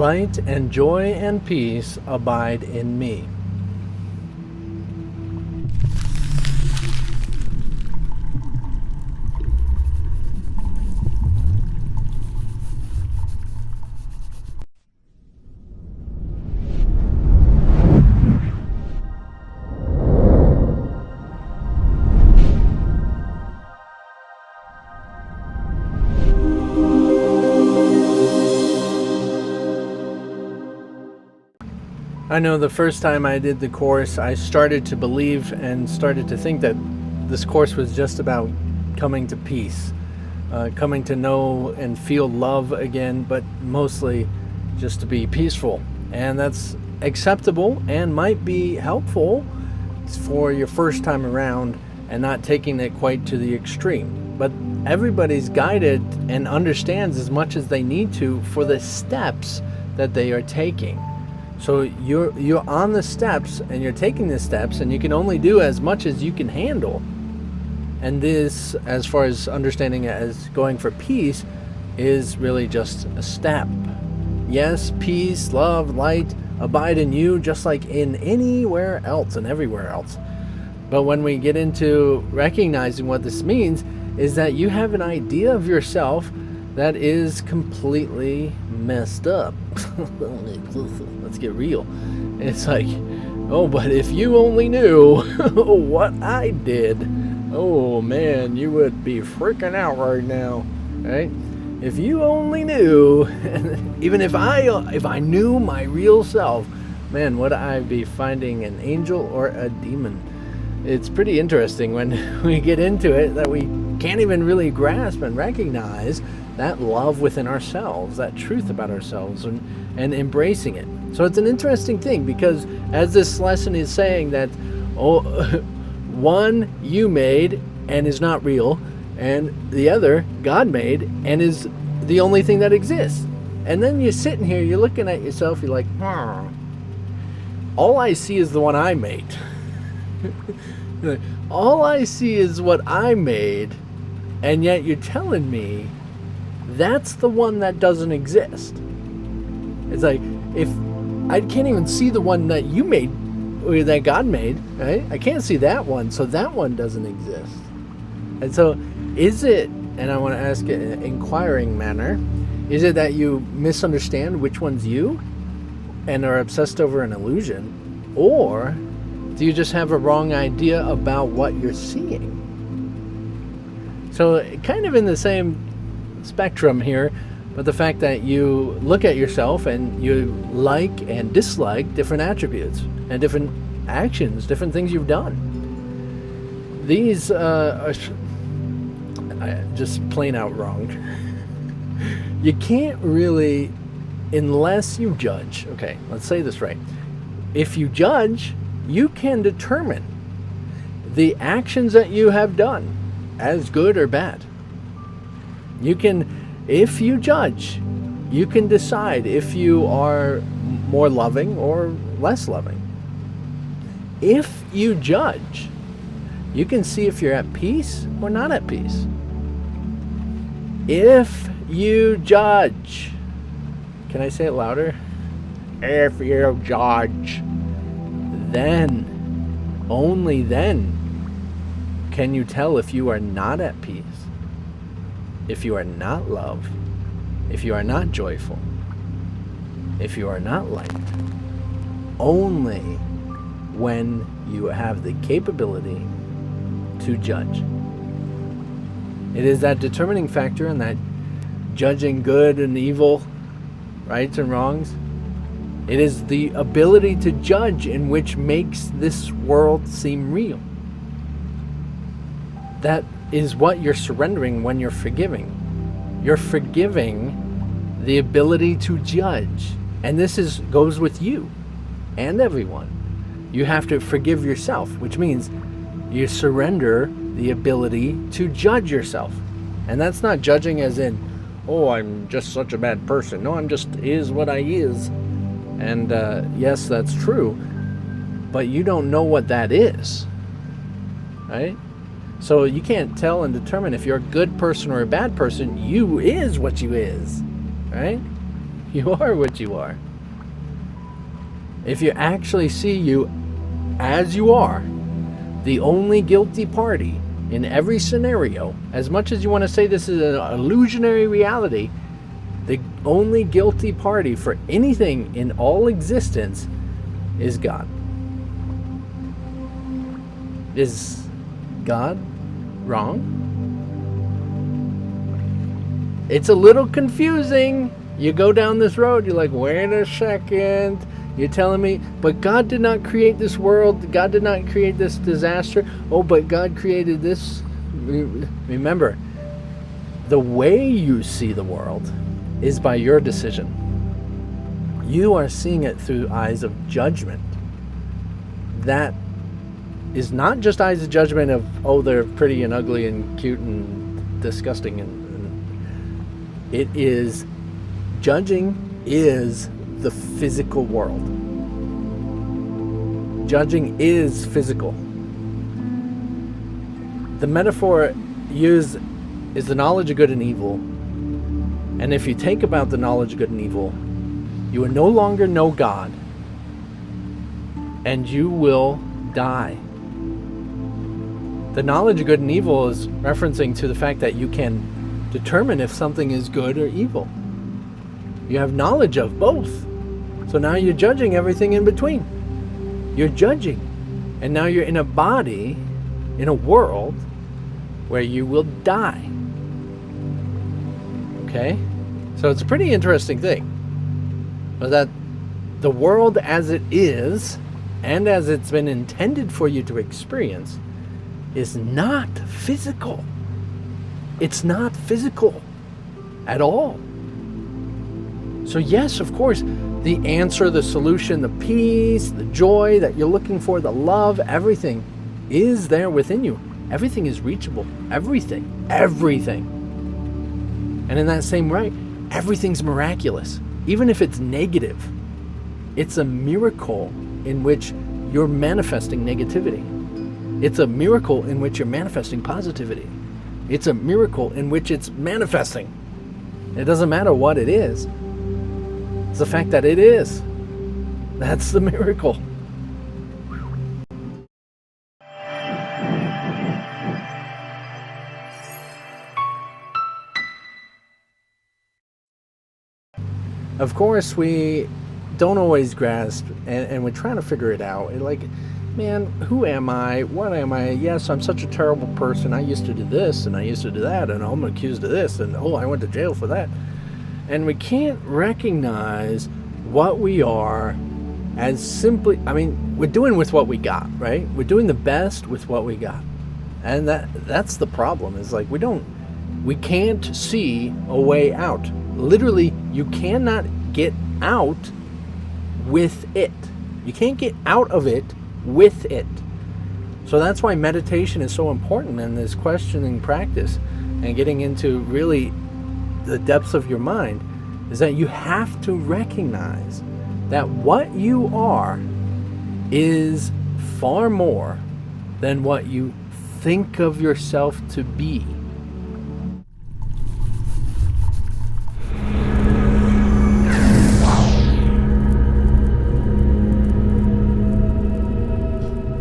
light and joy and peace abide in me. I know the first time I did the course, I started to believe and started to think that this course was just about coming to peace, coming to know and feel love again, but mostly just to be peaceful. And that's acceptable and might be helpful for your first time around and not taking it quite to the extreme. But everybody's guided and understands as much as they need to for the steps that they are taking. So you're on the steps and you're taking the steps, and you can only do as much as you can handle. And this, as far as understanding it as going for peace, is really just a step. Yes, peace, love, light abide in you just like in anywhere else and everywhere else. But when we get into recognizing what this means, is that you have an idea of yourself that is completely messed up. Let's get real. It's like, oh, but if you only knew what I did, oh man, you would be freaking out right now, right? If you only knew, even if I knew my real self, man, would I be finding an angel or a demon? It's pretty interesting when we get into it that we can't even really grasp and recognize that love within ourselves, that truth about ourselves, and embracing it. So it's an interesting thing, because as this lesson is saying that, one you made and is not real, and the other God made and is the only thing that exists. And then you're sitting here, you're looking at yourself, you're like, all I see is the one I made. All I see is what I made, and yet you're telling me that's the one that doesn't exist. It's like, if I can't even see the one that you made, or that God made, right? I can't see that one, so that one doesn't exist. And so, is it, and I want to ask in an inquiring manner, is it that you misunderstand which one's you and are obsessed over an illusion? Or do you just have a wrong idea about what you're seeing? So, kind of in the same spectrum here, but the fact that you look at yourself and you like and dislike different attributes and different actions, different things you've done. These are just plain out wrong. You can't really, unless you judge. Okay, let's say this right. If you judge, you can determine the actions that you have done as good or bad. You can, if you judge, you can decide if you are more loving or less loving. If you judge, you can see if you're at peace or not at peace. If you judge, can I say it louder? If you judge, then, only then, can you tell if you are not at peace, if you are not loved, if you are not joyful, if you are not light. Only when you have the capability to judge. It is that determining factor and that judging good and evil, rights and wrongs. It is the ability to judge in which makes this world seem real. That is what you're surrendering when you're forgiving. You're forgiving the ability to judge. And this goes with you and everyone. You have to forgive yourself, which means you surrender the ability to judge yourself. And that's not judging as in, oh, I'm just such a bad person. No, I'm just is what I is. And yes, that's true. But you don't know what that is. Right? So you can't tell and determine if you're a good person or a bad person. You is what you is. Right? You are what you are. If you actually see you as you are, the only guilty party in every scenario, as much as you want to say this is an illusionary reality, the only guilty party for anything in all existence is God. Is God wrong? It's a little confusing. You go down this road, you're like, wait a second. You're telling me, but God did not create this world. God did not create this disaster. Oh, but God created this. Remember, the way you see the world is by your decision. You are seeing it through eyes of judgment. That is not just eyes of judgment of, oh, they're pretty and ugly and cute and disgusting. And it is, judging is the physical world. Judging is physical. The metaphor used is the knowledge of good and evil. And if you take about the knowledge of good and evil, you will no longer know God, and you will die. The knowledge of good and evil is referencing to the fact that you can determine if something is good or evil. You have knowledge of both. So now you're judging everything in between. You're judging. And now you're in a body, in a world, where you will die. Okay? So it's a pretty interesting thing. That the world as it is, and as it's been intended for you to experience, is not physical. It's not physical at all. So yes, of course, the answer, the solution, the peace, the joy that you're looking for, the love, everything is there within you. Everything is reachable. Everything. And in that same right, everything's miraculous. Even if it's negative, it's a miracle in which you're manifesting negativity. It's a miracle in which you're manifesting positivity. It's a miracle in which it's manifesting. It doesn't matter what it is. It's the fact that it is. That's the miracle. Of course, we don't always grasp, and we're trying to figure it out. Like, man, who am I? What am I? Yes, I'm such a terrible person. I used to do this, and I used to do that, and I'm accused of this, and oh, I went to jail for that. And we can't recognize what we are as simply, we're doing with what we got, right? We're doing the best with what we got. And that's the problem, is like we can't see a way out. Literally, you cannot get out with it. You can't get out of it with it. So that's why meditation is so important in this questioning practice and getting into really the depths of your mind, is that you have to recognize that what you are is far more than what you think of yourself to be.